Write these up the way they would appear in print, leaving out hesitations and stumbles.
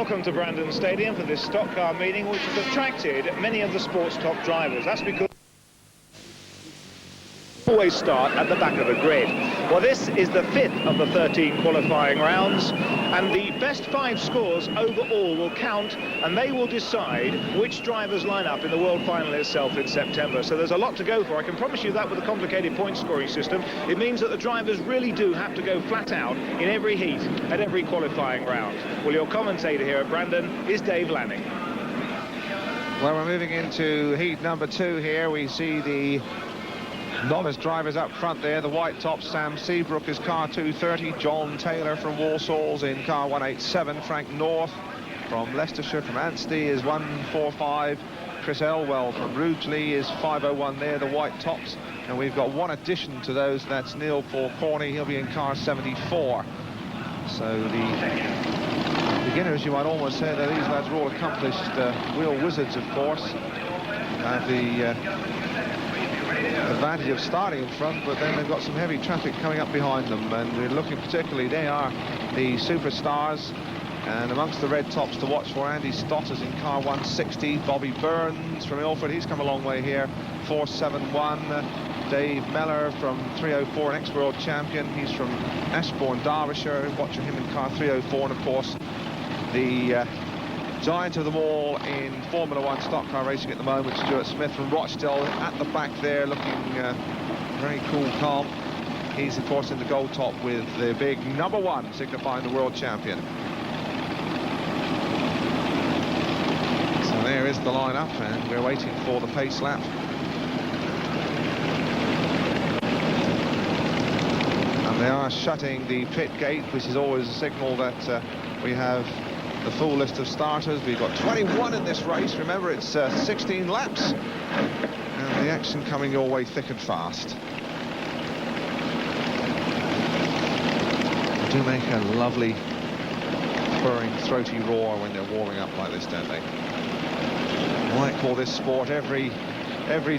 Welcome to Brandon Stadium for this stock car meeting, which has attracted many of the sport's top drivers. That's because always start at the back of the grid. Well, this is the 5th of the 13 qualifying rounds, and the best 5 scores overall will count, and they will decide which drivers line up in the World Final itself in September. So there's a lot to go for. I can promise you that with a complicated point scoring system. It means that the drivers really do have to go flat out in every heat at every qualifying round. Well, your commentator here at Brandon is Dave Lanning. Well, we're moving into heat number 2 here. We see the novice drivers up front there. The white top, Sam Seabrook is car 230. John Taylor from Walsall's in car 187. Frank North from Leicestershire, from Anstey, is 145. Chris Elwell from Rugeley is 501 there, the white tops. And we've got one addition to those. That's Neil Paul Corney. He'll be in car 74. So the beginners, you might almost say that these lads are all accomplished wheel wizards, of course. Have the advantage of starting in front, but then they've got some heavy traffic coming up behind them, and we're looking particularly, they are the superstars, and amongst the red tops to watch for, Andy Stott is in car 160. Bobby Burns from Ilford, he's come a long way here, 471. Dave Mellor from 304, an ex-world champion, he's from Ashbourne, Derbyshire, watching him in car 304, and of course the giant of them all in Formula 1 stock car racing at the moment, Stuart Smith from Rochdale at the back there, looking very cool, calm. He's of course in the gold top with the big number 1 signifying the world champion. So there is the lineup, and we're waiting for the pace lap. And they are shutting the pit gate, which is always a signal that we have the full list of starters. We've got 21 in this race. Remember, it's 16 laps, and the action coming your way thick and fast. They do make a lovely purring, throaty roar when they're warming up like this, don't they? I might call this sport every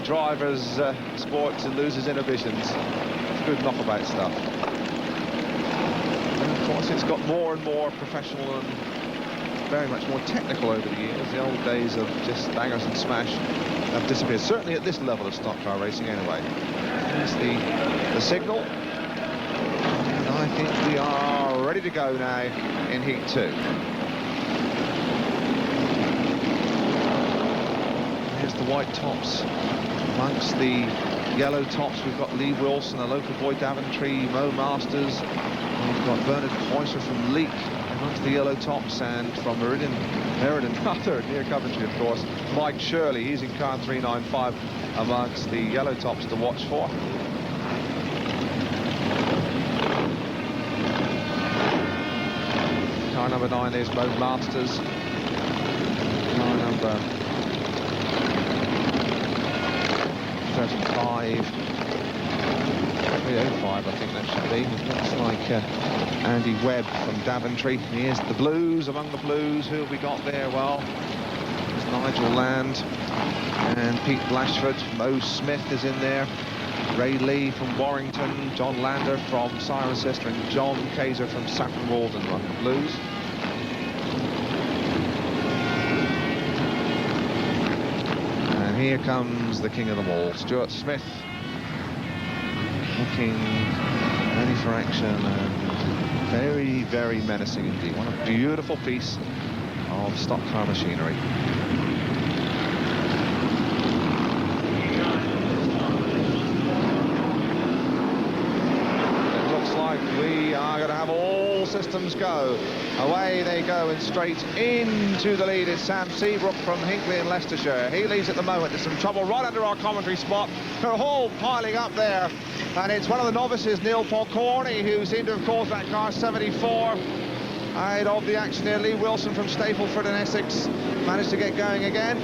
driver's sport to lose his inhibitions. It's good knockabout stuff. And of course, it's got more and more professional and very much more technical over the years. The old days of just bangers and smash have disappeared, certainly at this level of stock car racing anyway. There's the signal, and I think we are ready to go now in heat 2. Here's the white tops. Amongst the yellow tops, we've got Lee Wilson, a local boy, Daventry, Mo Masters. We've got Bernard Poyser from Leigh amongst the yellow tops, and from Meriden, near Coventry, of course, Mike Shirley, he's in car 395 amongst the yellow tops to watch for. Car number 9, there's Mo Masters. Car number 35. 305, I think that should be. It looks like Andy Webb from Daventry. Here's the Blues, among the Blues. Who have we got there? Well, there's Nigel Land and Pete Blashford. Mo Smith is in there. Ray Leigh from Warrington. John Lander from Cirencester, and John Cayzer from Saffron Walden among the Blues. And here comes the king of them all, Stuart Smith. Looking ready for action, and very, very menacing indeed. What a beautiful piece of stock car machinery. It looks like we are going to have all systems go. Away they go, and straight into the lead is Sam Seabrook from Hinckley in Leicestershire. He leads at the moment. There's some trouble right under our commentary spot. They're all piling up there. And it's one of the novices, Neil Paul Corney, who's into, of course, that car 74. Ahead of the action there, Lee Wilson from Stapleford in Essex managed to get going again.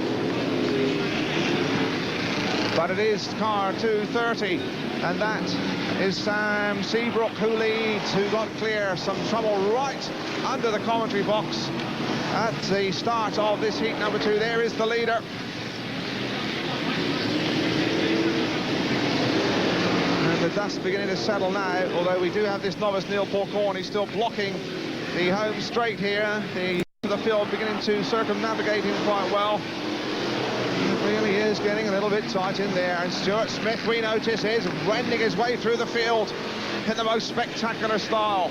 But it is car 230, and that is Sam Seabrook who leads, who got clear. Some trouble right under the commentary box at the start of this heat number 2. There is the leader. The dust beginning to settle now, although we do have this novice Neil Paul Corney still blocking the home straight here. The The field beginning to circumnavigate him quite well. It really is getting a little bit tight in there, and Stuart Smith, we notice, is wending his way through the field in the most spectacular style.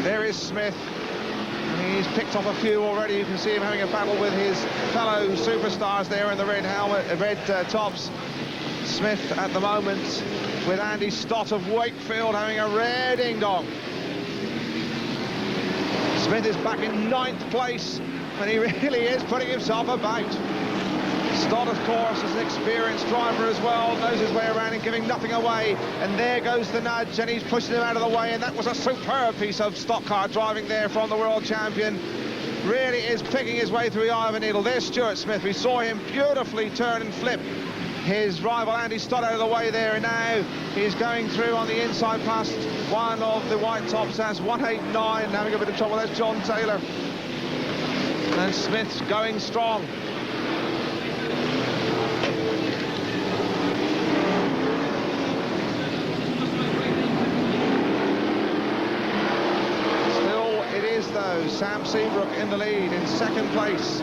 There is Smith, and he's picked up a few already. You can see him having a battle with his fellow superstars there in the red helmet, red tops. Smith at the moment with Andy Stott of Wakefield having a rare ding-dong. Smith is back in 9th place, and he really is putting himself about. Stott, of course, is an experienced driver as well, knows his way around and giving nothing away. And there goes the nudge, and he's pushing him out of the way, and that was a superb piece of stock car driving there from the world champion. Really is picking his way through the eye of a needle. There's Stuart Smith. We saw him beautifully turn and flip his rival Andy Stott out of the way there, and now he's going through on the inside past one of the white tops. That's 189, having a bit of trouble. That's John Taylor, and Smith's going strong. Still it is though Sam Seabrook in the lead. In 2nd place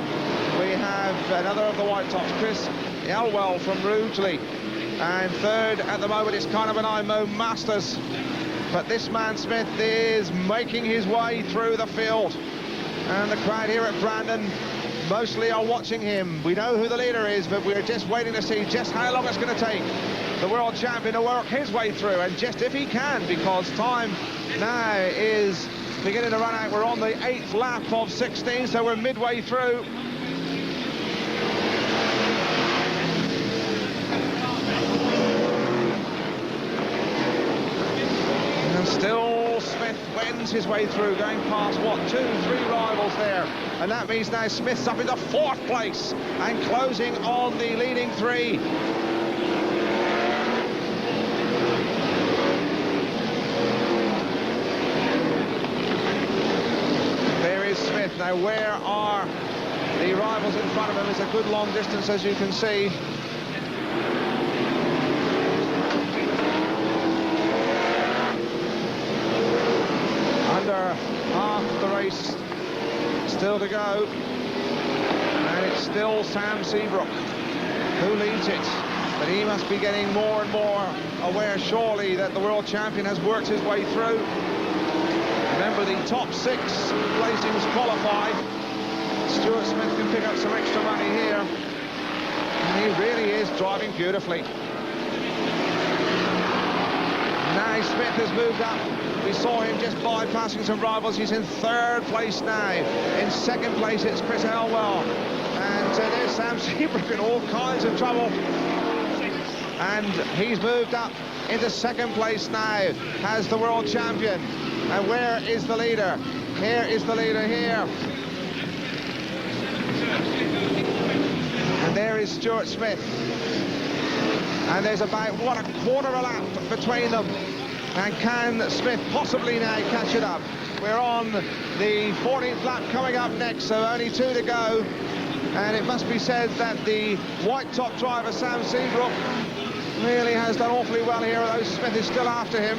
we have another of the white tops, Chris Elwell from Rugeley, and 3rd at the moment is kind of an IMO Masters. But this man Smith is making his way through the field, and the crowd here at Brandon mostly are watching him. We know who the leader is, but we're just waiting to see just how long it's going to take the world champion to work his way through, and just if he can, because time now is beginning to run out. We're on the 8th lap of 16, so we're midway through. Still Smith wends his way through, going past, what, 2-3 rivals there. And that means now Smith's up into 4th place and closing on the leading 3. There is Smith. Now, where are the rivals in front of him? It's a good long distance, as you can see. Under half the race still to go, and it's still Sam Seabrook who leads it, but he must be getting more and more aware surely that the world champion has worked his way through. Remember, the top 6 placings qualify. Stuart Smith can pick up some extra money here, and he really is driving beautifully. Now Smith has moved up. We saw him just bypassing some rivals. He's in 3rd place now. In 2nd place, it's Chris Elwell. And there's Sam Seabrook in all kinds of trouble. And he's moved up into 2nd place now as the world champion. And where is the leader? Here is the leader here. And there is Stuart Smith. And there's about, what, a quarter of a lap between them. And can Smith possibly now catch it up? We're on the 14th lap coming up next, so only 2 to go. And it must be said that the white top driver, Sam Seabrook, really has done awfully well here, although Smith is still after him.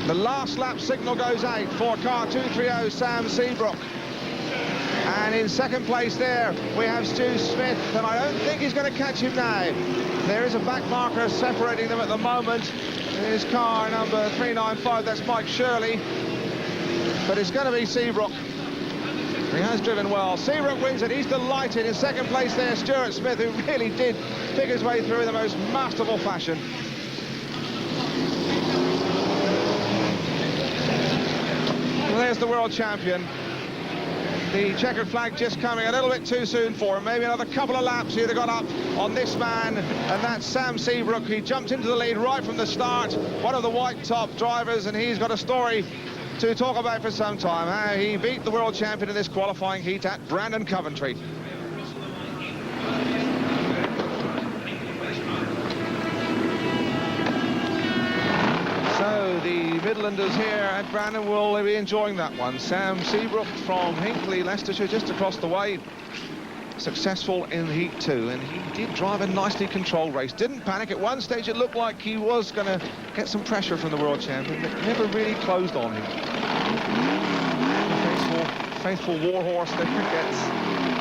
The last lap signal goes out for car 230, Sam Seabrook. And in 2nd place there, we have Stu Smith, and I don't think he's going to catch him now. There is a back marker separating them at the moment. It is car number 395, that's Mike Shirley. But it's going to be Seabrook. He has driven well. Seabrook wins it, he's delighted. In 2nd place there, Stuart Smith, who really did pick his way through in the most masterful fashion. Well, there's the world champion. The checkered flag just coming a little bit too soon for him. Maybe another couple of laps he'd have got up on this man, and that's Sam Seabrook. He jumped into the lead right from the start, one of the white top drivers, and he's got a story to talk about for some time. How he beat the world champion in this qualifying heat at Brandon, Coventry. So the Midlanders here at Brandon will be enjoying that one. Sam Seabrook from Hinckley, Leicestershire, just across the way. successful in Heat 2, and he did drive a nicely controlled race. Didn't panic. At one stage it looked like he was going to get some pressure from the world champion, but never really closed on him. The faithful warhorse never gets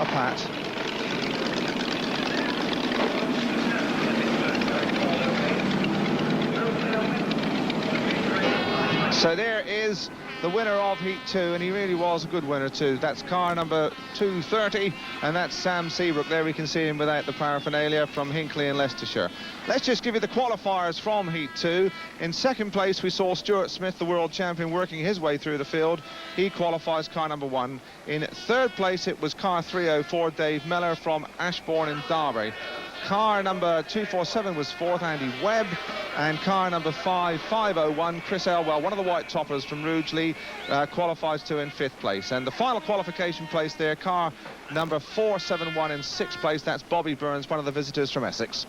a pat. So there is the winner of Heat 2, and he really was a good winner too. That's car number 230, and that's Sam Seabrook. There we can see him without the paraphernalia from Hinckley in Leicestershire. Let's just give you the qualifiers from Heat 2. In second place, we saw Stuart Smith, the world champion, working his way through the field. He qualifies car number 1. In third place, it was car 304, Dave Mellor from Ashbourne in Derby. Car number 247 was fourth, Andy Webb, and car number 501, Chris Elwell, one of the white toppers from Rugeley, qualifies to in fifth place. And the final qualification place there, car number 471 in sixth place, that's Bobby Burns, one of the visitors from Essex.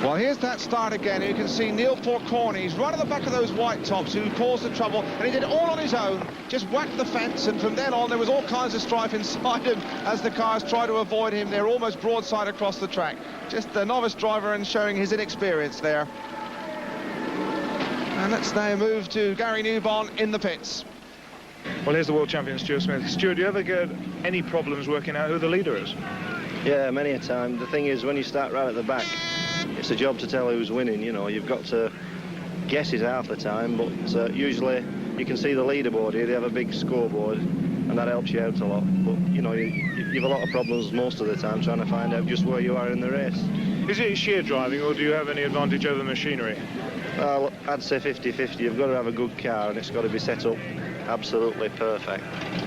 Well, here's that start again. You can see Neil Fourcorn. He's right at the back of those white tops who caused the trouble, and he did it all on his own, just whacked the fence, and from then on there was all kinds of strife inside him as the cars tried to avoid him. They're almost broadside across the track. Just the novice driver and showing his inexperience there. And let's now move to Gary Newbon in the pits. Well, here's the world champion, Stuart Smith. Stuart, do you ever get any problems working out who the leader is? Yeah, many a time. The thing is, when you start right at the back, it's a job to tell who's winning. You know, you've got to guess it half the time, but usually you can see the leaderboard here. They have a big scoreboard, and that helps you out a lot. But, you know, you've a lot of problems most of the time trying to find out just where you are in the race. Is it sheer driving, or do you have any advantage over machinery? Well, I'd say 50-50. You've got to have a good car, and it's got to be set up absolutely perfect.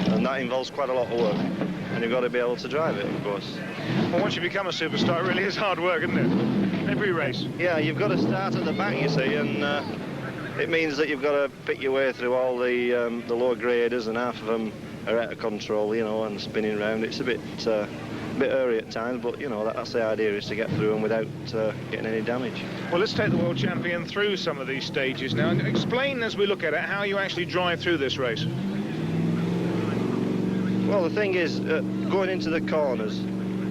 And that involves quite a lot of work, and you've got to be able to drive it, of course. Well, once you become a superstar, it really is hard work, isn't it? Every race. Yeah, you've got to start at the back, you see, and it means that you've got to pick your way through all the lower graders, and half of them are out of control, you know, and spinning around. It's a bit airy at times, but, you know, that's the idea, is to get through them without getting any damage. Well, let's take the world champion through some of these stages now, and explain, as we look at it, how you actually drive through this race. Well, the thing is, going into the corners,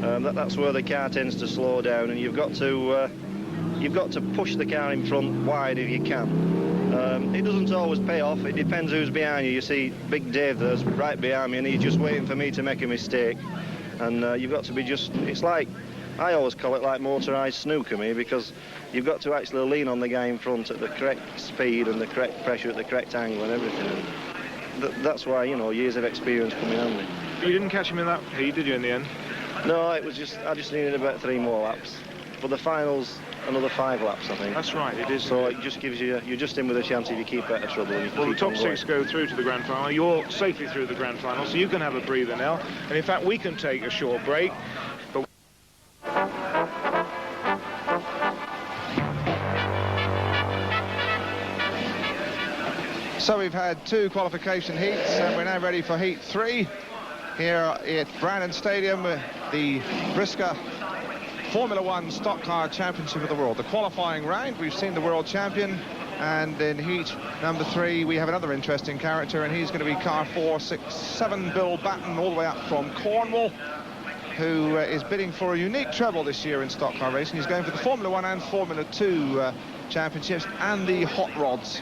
that's where the car tends to slow down, and you've got to push the car in front wide if you can. It doesn't always pay off. It depends who's behind you. You see Big Dave there's right behind me, and he's just waiting for me to make a mistake. And you've got to be it's like, I always call it like motorised snooker, me, because you've got to actually lean on the guy in front at the correct speed and the correct pressure at the correct angle and everything. And that's why, you know, years of experience come in handy. You didn't catch him in that heat, did you, in the end? No, I just needed about 3 more laps. For the finals, another 5 laps, I think. That's right, it is. So it just gives you're just in with a chance if you keep out of trouble. And you well, the top 6 go through to the grand final. You're safely through the grand final, so you can have a breather now. And in fact, we can take a short break. But So we've had 2 qualification heats, and we're now ready for Heat 3 here at Brandon Stadium, the BriSCA Formula 1 Stock Car Championship of the World. The qualifying round, we've seen the world champion, and in heat number 3 we have another interesting character, and he's going to be car 467, Bill Bateman, all the way up from Cornwall, who is bidding for a unique treble this year in stock car racing. He's going for the Formula 1 and Formula 2 championships and the hot rods.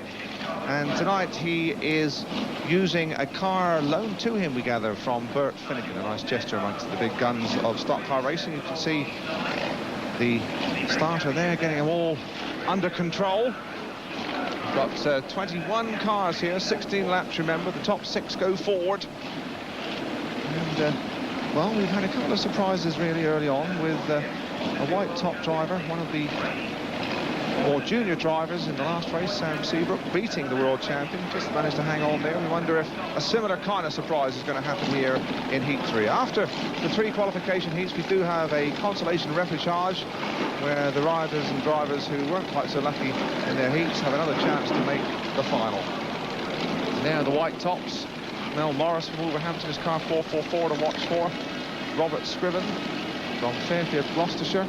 And tonight he is using a car loaned to him, we gather, from Bert Finnikin. A nice gesture amongst the big guns of stock car racing. You can see the starter there getting them all under control. We've got 21 cars here, 16 laps, remember. The top 6 go forward. And, well, we've had a couple of surprises really early on with a white top driver, one of the more junior drivers in the last race, Sam Seabrook, beating the world champion, just managed to hang on there. We wonder if a similar kind of surprise is going to happen here in Heat 3. After the 3 qualification heats, we do have a consolation repechage, where the riders and drivers who weren't quite so lucky in their heats have another chance to make the final. Now the white tops, Mel Morris from Wolverhampton is car 444 to watch for. Robert Scriven from Fairfield, Gloucestershire.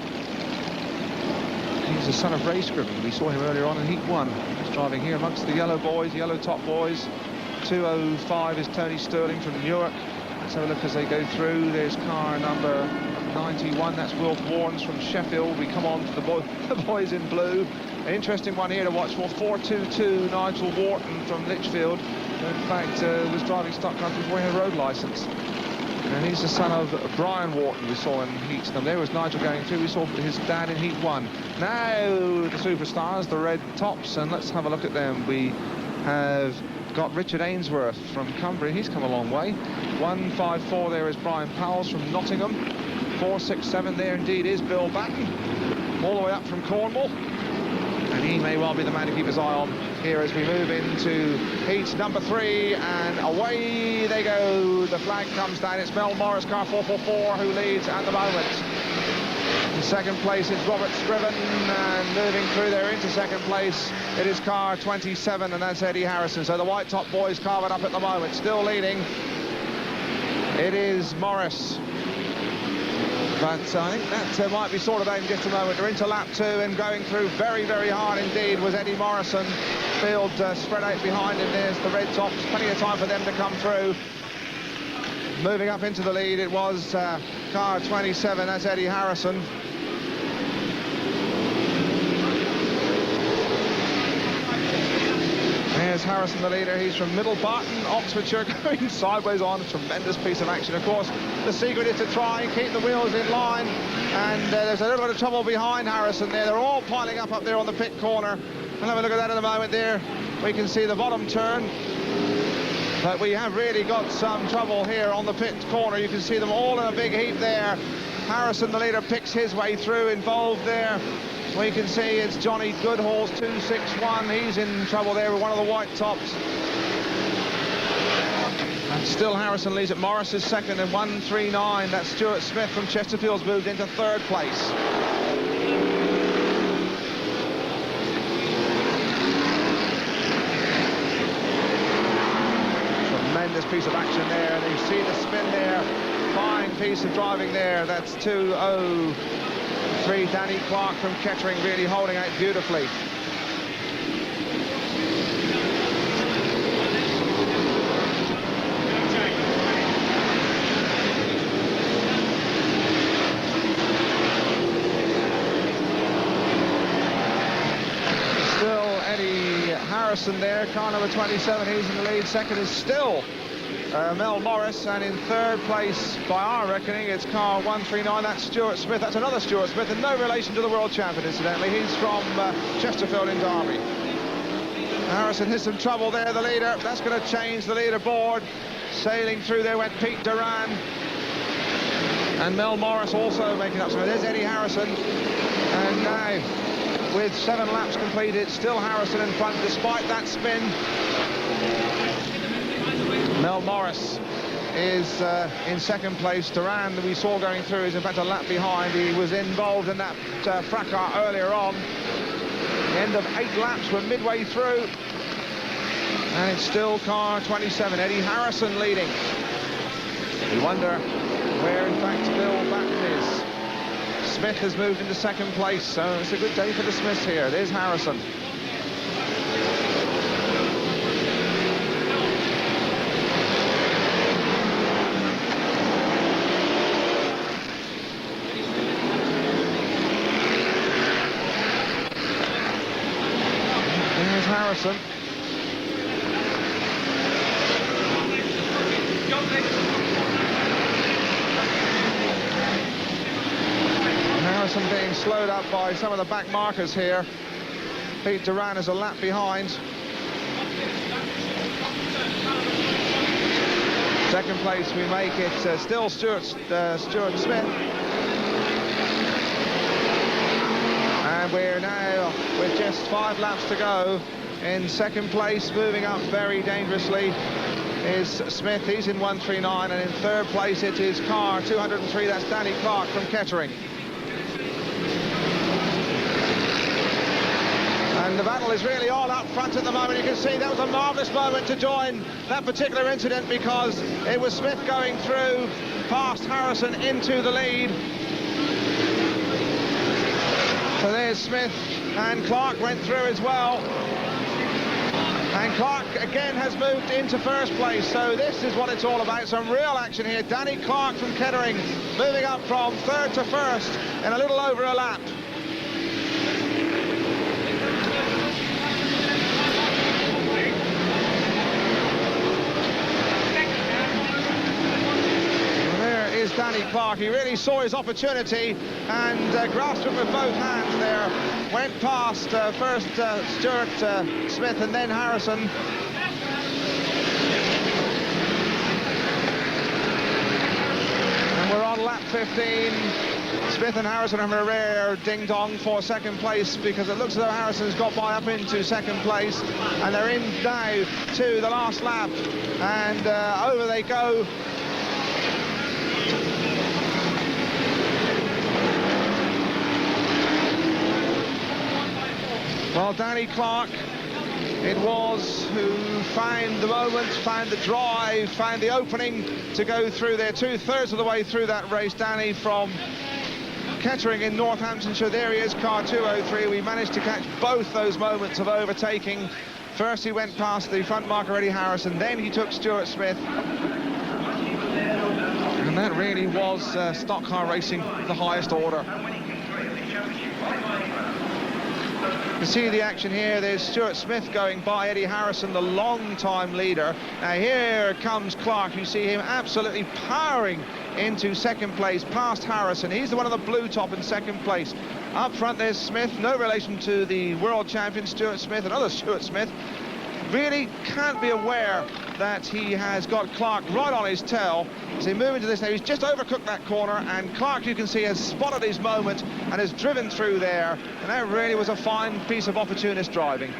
He's the son of Ray Scriven. We saw him earlier on in Heat 1. He's driving here amongst the yellow boys, yellow top boys. 205 is Tony Sterling from Newark. Let's have a look as they go through. There's car number 91, that's Will Warnes from Sheffield. We come on to the boys in blue. An interesting one here to watch for, 422 Nigel Wharton from Lichfield, who in fact was driving stock cars before he had a road licence. And he's the son of Brian Wharton we saw in heats. And there was Nigel going through. We saw his dad in heat 1. Now the superstars, the red tops, and let's have a look at them. We have got Richard Ainsworth from Coventry. He's come a long way. 154 there is Brian Powles from Nottingham. 467 there indeed is Bill Batten, all the way up from Cornwall. And he may well be the man to keep his eye on here as we move into heat number 3, and away they go. The flag comes down. It's Mel Morris, car 444, who leads at the moment. In second place is Robert Scriven, and moving through there into second place, it is car 27, and that's Eddie Harrison. So the white top boys carve it up at the moment. Still leading, it is Morris. But I think that might be sorted out in just a moment. They're into lap 2 and going through very, very hard indeed was Eddie Morrison. Field spread out behind him. There's the red tops. Plenty of time for them to come through. Moving up into the lead, it was car 27. That's Eddie Harrison. There's Harrison, the leader. He's from Middle Barton, Oxfordshire, going sideways on. A tremendous piece of action. Of course, the secret is to try and keep the wheels in line. And there's a little bit of trouble behind Harrison there. They're all piling up there on the pit corner. We'll have a look at that in a moment there. We can see the bottom turn. But we have really got some trouble here on the pit corner. You can see them all in a big heap there. Harrison, the leader, picks his way through, involved there. We can see it's Johnny Goodhall's 261. He's in trouble there with one of the white tops. And still Harrison leads it. Morris is second in 139. That's Stuart Smith from Chesterfield's moved into third place. Tremendous piece of action there. And you see the spin there. Fine piece of driving there. That's 203. Danny Clarke from Kettering really holding out beautifully. Still Eddie Harrison there, car number 27, he's in the lead. Second is still Mel Morris, and in third place, by our reckoning, it's car 139. That's Stuart Smith. That's another Stuart Smith, and no relation to the world champion, incidentally. He's from Chesterfield in Derby. Harrison has some trouble there, the leader. That's going to change the leaderboard. Sailing through there went Pete Doran. And Mel Morris also making up some. There's Eddie Harrison. And now, with 7 laps completed, still Harrison in front, despite that spin. Mel Morris is in second place. Doran, that we saw going through, is in fact a lap behind. He was involved in that fracas earlier on. The end of 8 laps, we're midway through. And it's still car 27, Eddie Harrison leading. We wonder where, in fact, Bill Batten is. Smith has moved into second place, so it's a good day for the Smiths here. There's Harrison. Harrison. Harrison being slowed up by some of the back markers here. Pete Doran is a lap behind. Second place we make it still Stuart Smith. And we're now with just 5 laps to go. In second place, moving up very dangerously, is Smith. He's in 139, and in third place it is car 203. That's Danny Clarke from Kettering. And the battle is really all up front at the moment. You can see that was a marvellous moment to join that particular incident, because it was Smith going through past Harrison into the lead. So there's Smith, and Clarke went through as well. And Clarke again has moved into first place, so this is what it's all about. Some real action here. Danny Clarke from Kettering moving up from third to first in a little over a lap. Is Danny Clarke. He really saw his opportunity and grasped it with both hands there. Went past first Stuart Smith and then Harrison. And we're on lap 15. Smith and Harrison have a rare ding-dong for second place, because it looks as though Harrison's got by up into second place, and they're in now to the last lap, and over they go. Well, Danny Clarke, it was who found the moment, found the drive, found the opening to go through there. 2/3 of the way through that race, Danny from Kettering in Northamptonshire. There he is, car 203. We managed to catch both those moments of overtaking. First he went past the front marker Eddie Harrison, then he took Stuart Smith. And that really was stock car racing, the highest order. You can see the action here. There's Stuart Smith going by Eddie Harrison, the long-time leader. Now here comes Clarke. You see him absolutely powering into second place past Harrison. He's the one on the blue top in second place. Up front there's Smith, no relation to the world champion Stuart Smith. Another Stuart Smith. Really can't be aware that he has got Clarke right on his tail as they move into this now. He's just overcooked that corner, and Clarke, you can see, has spotted his moment and has driven through there, and that really was a fine piece of opportunist driving.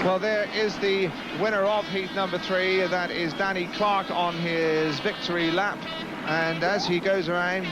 Well, there is the winner of heat number 3. That is Danny Clarke on his victory lap. And as he goes around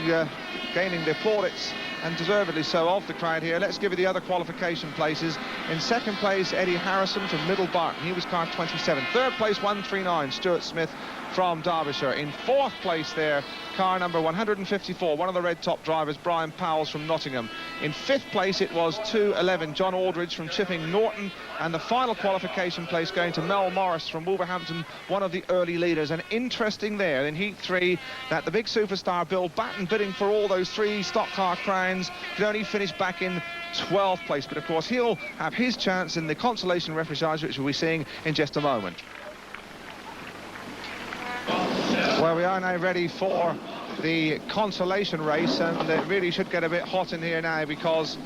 gaining the plaudits, and deservedly so, of the crowd here, let's give you the other qualification places. In second place, Eddie Harrison from Middle Barton. He was car 27. Third place, 139, Stuart Smith from Derbyshire. In fourth place there, car number 154, one of the red top drivers, Brian Powles from Nottingham. In fifth place, it was 211, John Aldridge from Chipping Norton. And the final qualification place going to Mel Morris from Wolverhampton, one of the early leaders. And interesting there in heat 3 that the big superstar Bill Batten, bidding for all those 3 stock car crowns, could only finish back in 12th place. But of course he'll have his chance in the Consolation Repechage, which we'll be seeing in just a moment. Well, we are now ready for the Consolation race, and it really should get a bit hot in here now, because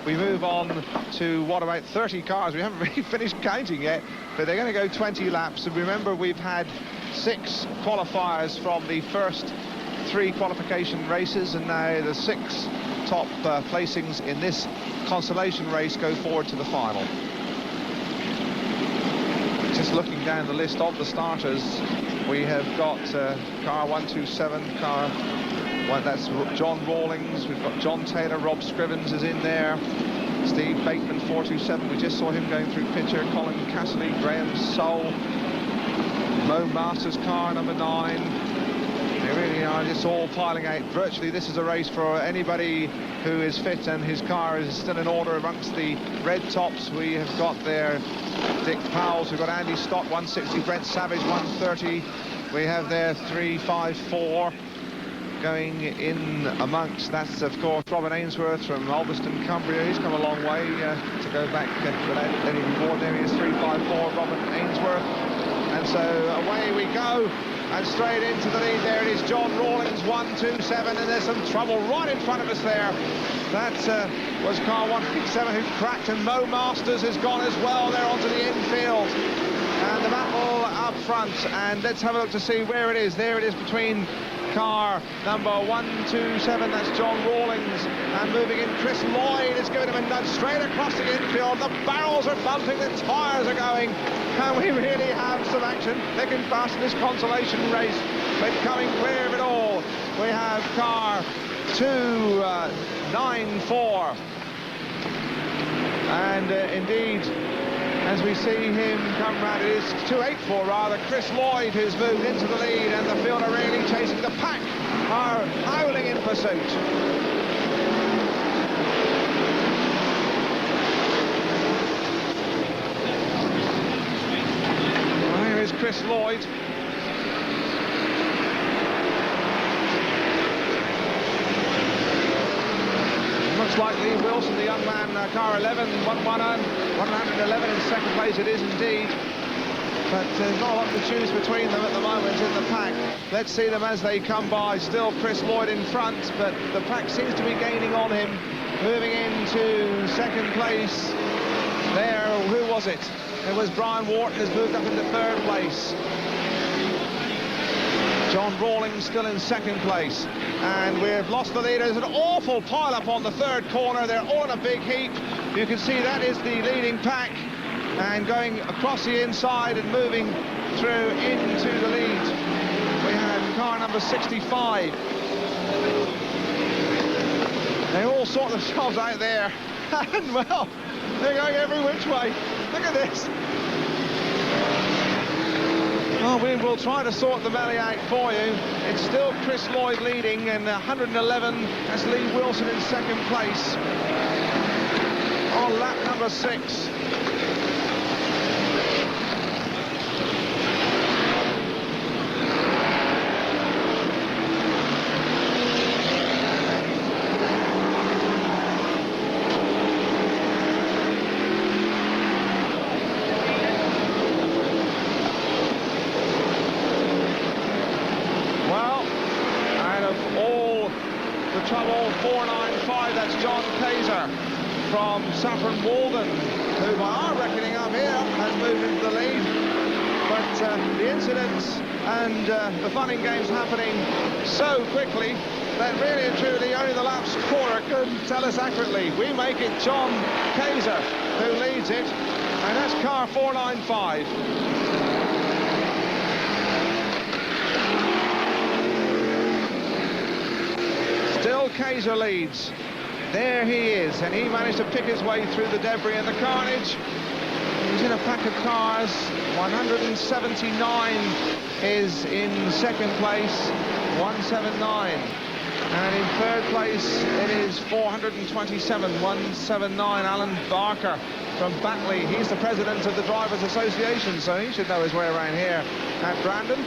we move on to, what, about 30 cars. We haven't really finished counting yet, but they're going to go 20 laps. And remember, we've had 6 qualifiers from the first 3 qualification races, and now the 6 top placings in this Consolation race go forward to the final. Just looking down the list of the starters, we have got car 127, car 1, that's John Rawlings. We've got John Taylor, Rob Scrivens is in there, Steve Bateman 427, we just saw him going through picture, Colin Casserly, Graham Soul, Mo Masters, car number 9. They really are just all piling out. Virtually this is a race for anybody who is fit and his car is still in order amongst the red tops. We have got there Dick Powles, we've got Andy Stott 160, Brent Savage 130. We have there 354 going in amongst. That's of course Robin Ainsworth from Ulverston, Cumbria. He's come a long way to go back without any reward. There he is, 354, Robin Ainsworth. And so away we go, and straight into the lead. There it is, John Rawlings 127, and there's some trouble right in front of us there. That was car 157 who cracked, and Mo Masters has gone as well there onto the infield. And the battle up front, and let's have a look to see where it is. There it is between car number 127, that's John Rawlings, and moving in Chris Lloyd is giving him a nudge straight across the infield. The barrels are bumping, the tyres are going, and we really have some action thick and fast in this Consolation race, but coming clear of it all, we have car 294, and indeed, as we see him come round, it is 284 rather, Chris Lloyd who's moved into the lead, and the field are really chasing the pack. suit. Well, here is Chris Lloyd. Looks like Leigh Wilson, the young man, car 11, 111 in second place. It is indeed. But there's not a lot to choose between them at the moment in the pack. Let's see them as they come by. Still Chris Lloyd in front, but the pack seems to be gaining on him. Moving into second place. There, who was it? It was Brian Wharton has moved up into third place. John Rawlings still in second place. And we've lost the lead. There's an awful pile-up on the third corner. They're all in a big heap. You can see that is the leading pack. And going across the inside and moving through into the lead, we had car number 65. They all sort themselves out there. And, well, they're going every which way. Look at this. Well, we will try to sort the melee out for you. It's still Chris Lloyd leading, and 111, that's Leigh Wilson in second place. On lap number 6. From Saffron Walden, who by our reckoning up here has moved into the lead. But the incidents and the fun and games happening so quickly that really and truly only the lap scorer could tell us accurately. We make it John Cayzer who leads it, and that's car 495. Still Cayzer leads. There he is, and he managed to pick his way through the debris and the carnage. He's in a pack of cars. 179 is in second place, 179. And in third place, it is 427, 179. Alan Barker from Batley. He's the president of the Drivers' Association, so he should know his way around here at Brandon.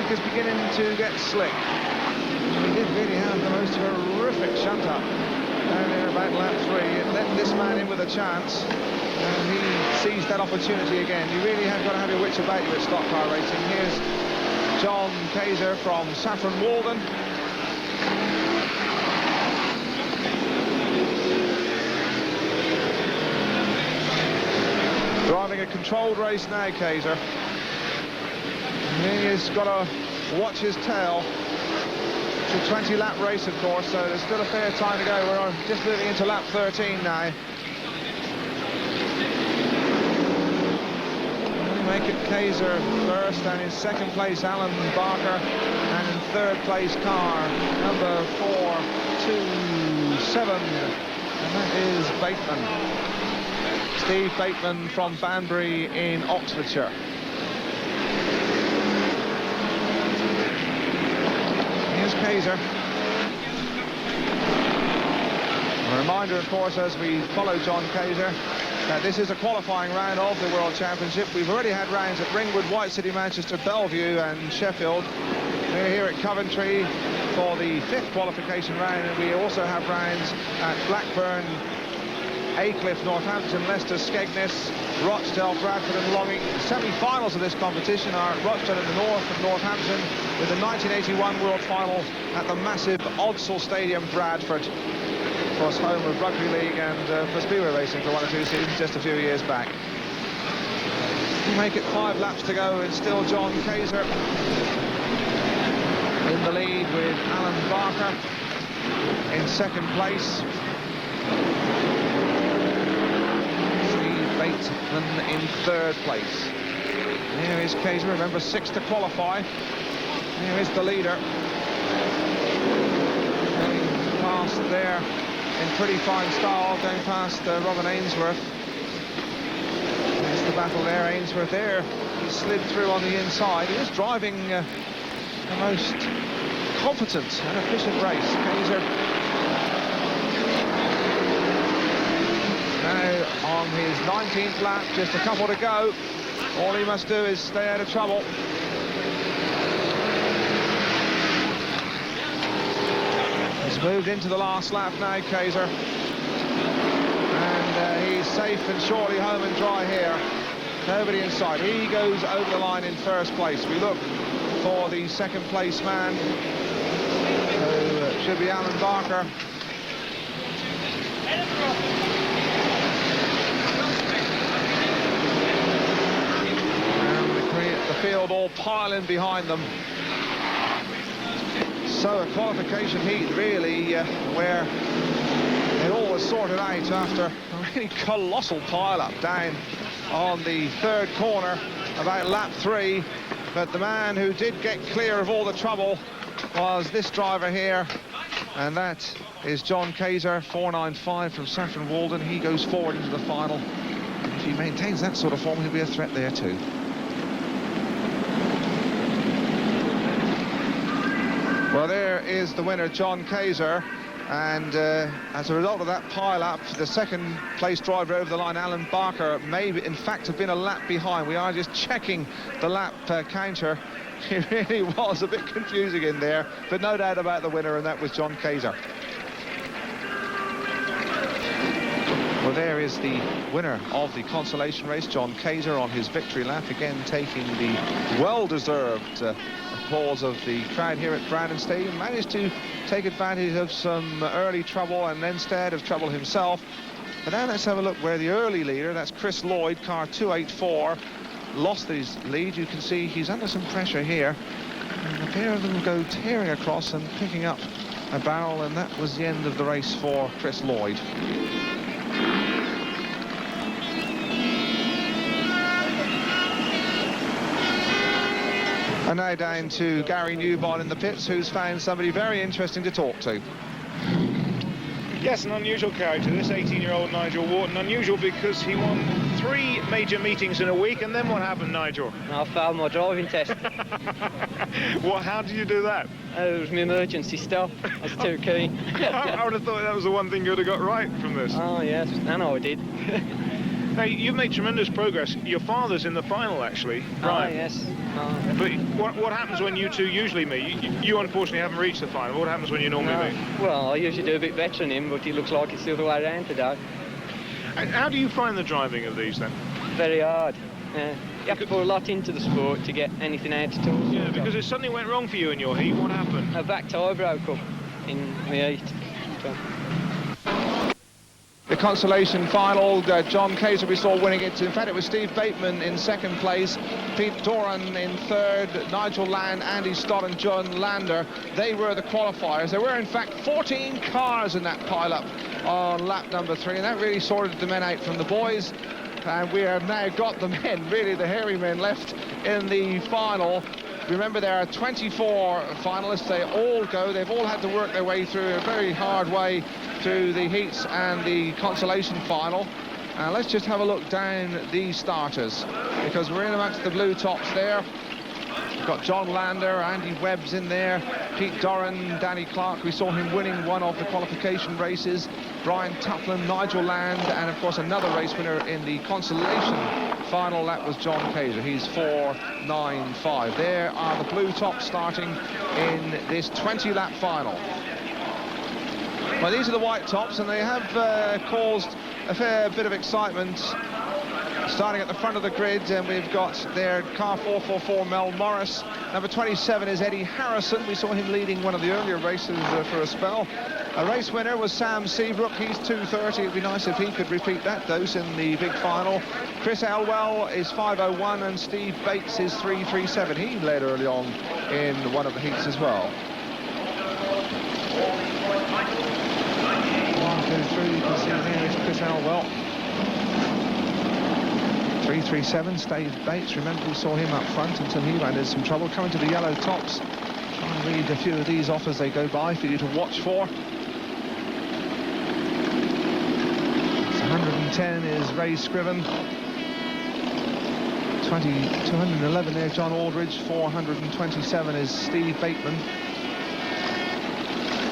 Is beginning to get slick. He did really have the most horrific shunt up down there about lap 3. It let this man in with a chance, and he seized that opportunity again. You really have got to have your wits about you at stock car racing. Here's John Cayzer from Saffron Walden. Driving a controlled race now, Cayzer. He has got to watch his tail. It's a 20-lap race, of course, so there's still a fair time to go. We're just moving into lap 13 now. We make it Cayzer first, and in second place, Alan Barker, and in third place, car number 427, and that is Bateman. Steve Bateman from Banbury in Oxfordshire. Cayzer. A reminder, of course, as we follow John Cayzer, that this is a qualifying round of the World Championship. We've already had rounds at Ringwood, White City, Manchester, Bellevue and Sheffield. We're here at Coventry for the 5th qualification round, and we also have rounds at Blackburn, Aycliffe, Northampton, Leicester, Skegness, Rochdale, Bradford and Longing. The semi-finals of this competition are at Rochdale in the north and Northampton, with the 1981 World Final at the massive Odsal Stadium, Bradford. Of course, home of Rugby League and for speedway racing for 1 or 2 seasons just a few years back. We make it 5 laps to go, and still John Cayzer in the lead with Alan Barker in second place. Bateman in third place. Here is Cayzer, remember 6 to qualify. Here is the leader. Going past there in pretty fine style, going past Robin Ainsworth. There's the battle there. Ainsworth there, he slid through on the inside. He is driving the most competent and efficient race. Cayzer now on his 19th lap, just a couple to go. All he must do is stay out of trouble. He's moved into the last lap now, Cayzer. And he's safe and surely home and dry here. Nobody inside. He goes over the line in first place. We look for the second place man, who should be Allan Barker. And the field all piling behind them. So a qualification heat, really, where it all was sorted out after a really colossal pile-up down on the third corner about lap 3. But the man who did get clear of all the trouble was this driver here, and that is John Cayzer, 4.95 from Saffron Walden. He goes forward into the final. If he maintains that sort of form, he'll be a threat there too. Well, there is the winner, John Cayzer, and as a result of that pile-up, the second place driver over the line, Allan Barker, may in fact have been a lap behind. We are just checking the lap counter. It really was a bit confusing in there, but no doubt about the winner, and that was John Cayzer. Well, there is the winner of the consolation race, John Cayzer, on his victory lap, again taking the well-deserved applause of the crowd here at Brandon Stadium. Managed to take advantage of some early trouble and then stayed out of trouble himself. But now let's have a look where the early leader, that's Chris Lloyd, car 284, lost his lead. You can see he's under some pressure here. And the pair of them go tearing across and picking up a barrel, and that was the end of the race for Chris Lloyd. And now down to Gary Newbon in the pits, who's found somebody very interesting to talk to. Yes, an unusual character, this 18-year-old Nigel Wharton. Unusual because he won 3 major meetings in a week, and then what happened, Nigel? I failed my driving test. Well, how did you do that? It was my emergency stop. I was too keen. I would have thought that was the one thing you would have got right from this. Oh, yes, I know I did. Now, you've made tremendous progress. Your father's in the final, actually. Right. Oh, yes. But what happens when you two usually meet? You unfortunately haven't reached the final. What happens when you normally meet? Well, I usually do a bit better than him, but he looks like it's the other way around today. And how do you find the driving of these, then? Very hard. You have to put a lot into the sport to get anything out at all. Yeah, because it suddenly went wrong for you in your heat. What happened? A back tyre broke up in my heat. So. The consolation final, John Cayzer we saw winning it. In fact, it was Steve Bateman in second place, Pete Doran in third, Nigel Land, Andy Stott and John Lander. They were the qualifiers. There were, in fact, 14 cars in that pile-up on lap number 3, and that really sorted the men out from the boys. And we have now got the men, really the hairy men, left in the final. Remember, there are 24 finalists. They all go. They've all had to work their way through a very hard way through the heats and the consolation final. Let's just have a look down these starters, because we're in amongst the blue tops there. We've got John Lander, Andy Webb's in there, Pete Doran, Danny Clarke. We saw him winning one of the qualification races. Brian Tuplin, Nigel Land, and of course another race winner in the consolation final. That was John Cayzer. He's 4.95. There are the blue tops starting in this 20-lap final. Well, these are the white tops, and they have caused a fair bit of excitement. Starting at the front of the grid, and we've got their car 444 Mel Morris. Number 27 is Eddie Harrison. We saw him leading one of the earlier races for a spell. A race winner was Sam Seabrook. He's 2.30. It'd be nice if he could repeat that dose in the big final. Chris Elwell is 5.01, and Steve Bates is 3.37. He led early on in one of the heats as well. 1, 2, 3. You can see there is Chris Elwell. 3.37, Steve Bates. Remember, we saw him up front until he ran into some trouble. Coming to the yellow tops. Try and read a few of these off as they go by for you to watch for. So 110 is Ray Scriven. 211 there, John Aldridge. 427 is Steve Bateman.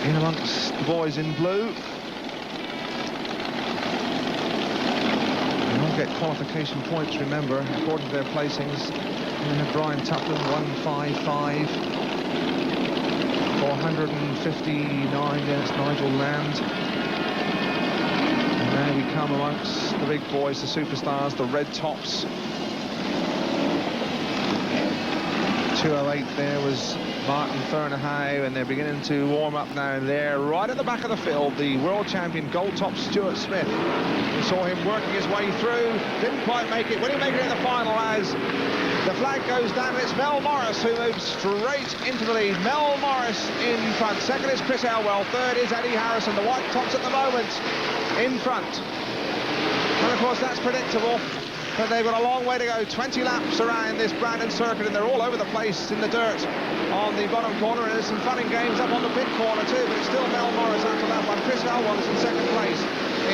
In amongst the boys in blue. They all get qualification points, remember, according to their placings. We have Brian Tuplin, 155. 459, there's Nigel Land. And now we come amongst the big boys, the superstars, the red tops. 208 there was Martin Fernihough, and they're beginning to warm up now and there. Right at the back of the field, the world champion gold top Stuart Smith. We saw him working his way through, didn't quite make it. Will he make it in the final as the flag goes down? It's Mel Morris who moves straight into the lead. Mel Morris in front. Second is Chris Elwell. Third is Eddie Harrison. The white tops at the moment in front. And of course that's predictable. But they've got a long way to go. 20 laps around this Brandon circuit, and they're all over the place in the dirt on the bottom corner. And there's some fun and games up on the pit corner too, but it's still Mel Morris after that one. Chris Elwell is in second place.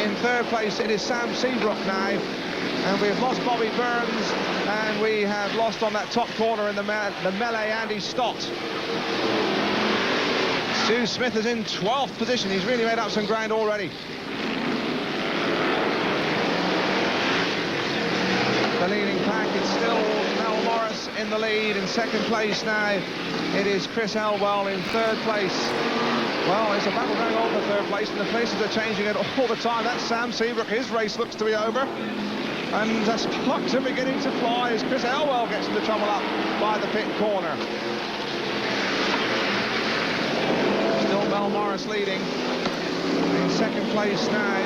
In third place it is Sam Seabrook now. And we've lost Bobby Burns, and we have lost on that top corner in the melee Andy Stott. Stu Smith is in 12th position. He's really made up some ground already. The leading pack is still Mel Morris in the lead. In second place now it is Chris Elwell. In third place, well, it's a battle going on for third place, and the places are changing it all the time. That's Sam Seabrook. His race looks to be over, and the sparks are beginning to fly as Chris Elwell gets into trouble up by the pit corner. Still Mel Morris leading. In second place now,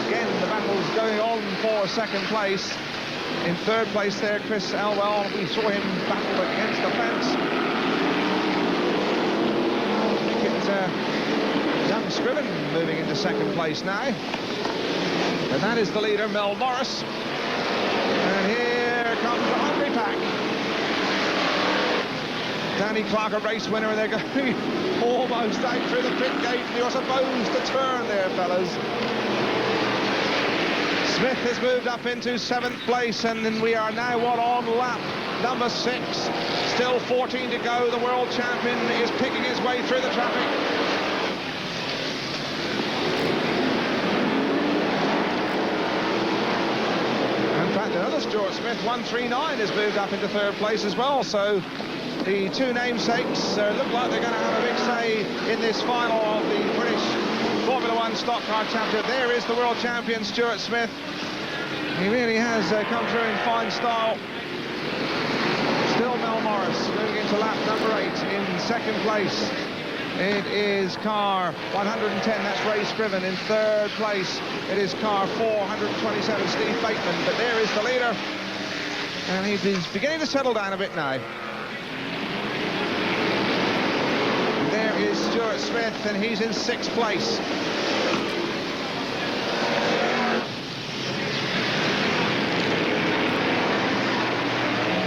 again, the battle's going on for second place. In third place there, Chris Elwell. We saw him battle against the fence. I think it's young Scriven moving into second place now. And that is the leader, Mel Morris. And here comes the hungry pack. Danny Clarke, a race winner, and they're going almost out through the pit gate. You're supposed to turn there, fellas. Smith has moved up into 7th place, and then we are now on lap number 6. Still 14 to go. The world champion is picking his way through the traffic. In fact, another Stuart Smith, 139, has moved up into 3rd place as well. So the two namesakes look like they're going to have a big say in this final of the British Formula 1 Stock Car Championship. There is the world champion, Stuart Smith. He really has come through in fine style. Still Mel Morris moving into lap number 8 in 2nd place. It is car 110, that's Ray Scriven. In 3rd place, it is car 427, Steve Bateman. But there is the leader, and he's beginning to settle down a bit now. There is Stuart Smith, and he's in 6th place.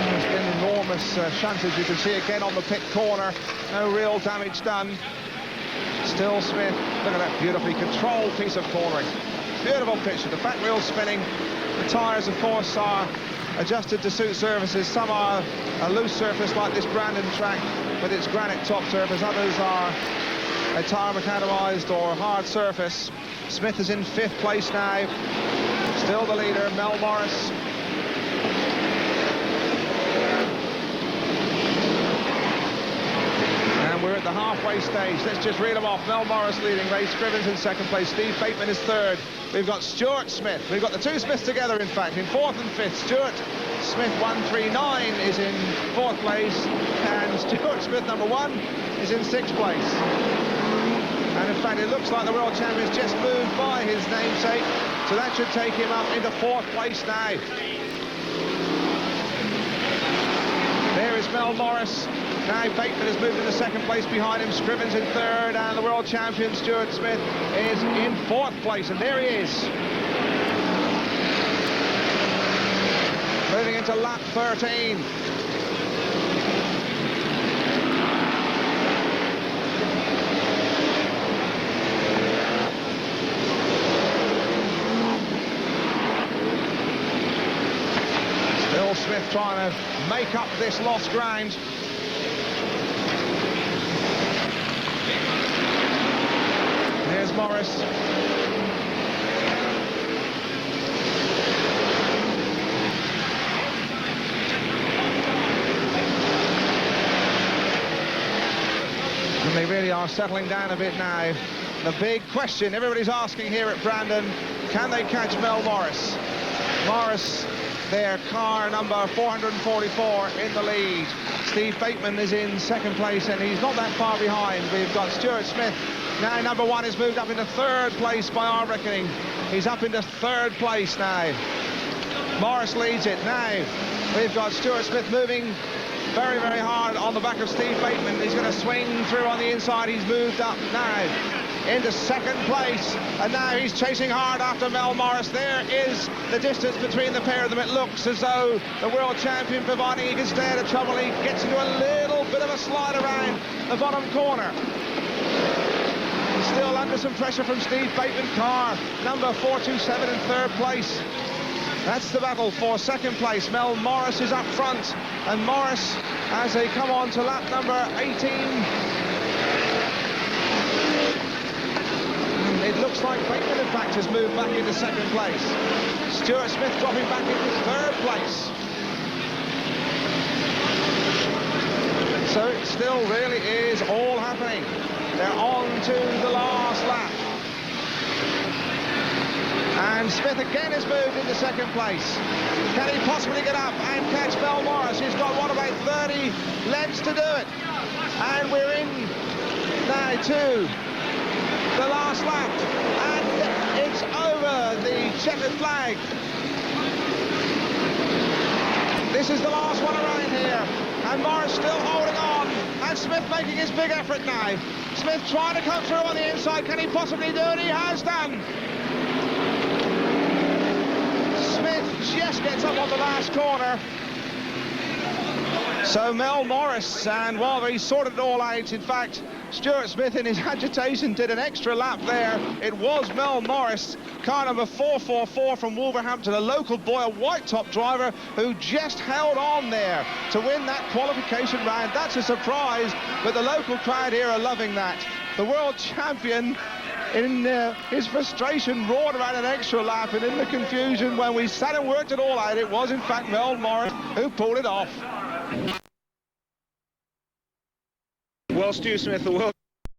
There's been enormous shuntage. You can see again on the pit corner. No real damage done. Still Smith. Look at that beautifully controlled piece of cornering. Beautiful picture. The back wheel's spinning. The tyres, of course, are adjusted to suit surfaces. Some are a loose surface like this Brandon track with its granite top surface. Others are a tyre macadamized or hard surface. Smith is in 5th place now. Still the leader, Mel Morris. And we're at the halfway stage. Let's just reel them off. Mel Morris leading. Ray Scriven's in 2nd place. Steve Bateman is 3rd. We've got Stuart Smith. We've got the two Smiths together, in fact, in 4th and 5th. Stuart Smith 139 is in 4th place, and Stuart Smith number 1 is in 6th place. And in fact, it looks like the world champion's just moved by his namesake, so that should take him up into 4th place now. There is Mel Morris. Now Bateman has moved into 2nd place behind him. Scriven's in 3rd, and the world champion Stuart Smith is in 4th place, and there he is. Moving into lap 13. Smith trying to make up this lost ground. Here's Morris. And they really are settling down a bit now. The big question everybody's asking here at Brandon, can they catch Mel Morris? Morris, their car number 444 in the lead. Steve Bateman is in second place and he's not that far behind. We've got Stuart Smith. Now number 1 is moved up into third place by our reckoning. He's up into third place now. Morris leads it now. We've got Stuart Smith moving very, very hard on the back of Steve Bateman. He's going to swing through on the inside. He's moved up now into second place, and now he's chasing hard after Mel Morris. There is the distance between the pair of them. It looks as though the world champion, providing he can stay out of trouble, he gets into a little bit of a slide around the bottom corner. He's still under some pressure from Steve Bateman. Car number 427 in third place. That's the battle for second place. Mel Morris is up front, and Morris, as they come on to lap number 18, it looks like Bateman, in fact, has moved back into second place. Stuart Smith dropping back into third place. So it still really is all happening. They're on to the last lap. And Smith again has moved into second place. Can he possibly get up and catch Mel Morris? He's got, what, about 30 lengths to do it. And we're in now to the last lap, and it's over the checkered flag. This is the last one around here, and Morris still holding on, and Smith making his big effort now. Smith trying to come through on the inside. Can he possibly do it? He has done. Smith just gets up on the last corner. So Mel Morris, and while he sorted it all out, in fact, Stuart Smith in his agitation did an extra lap there. It was Mel Morris, car number 444 from Wolverhampton, a local boy, a white top driver who just held on there to win that qualification round. That's a surprise, but the local crowd here are loving that. The world champion, in his frustration, roared about an extra lap, and in the confusion, when we sat and worked it all out, it was in fact Mel Morris who pulled it off. Well, Stu Smith, the world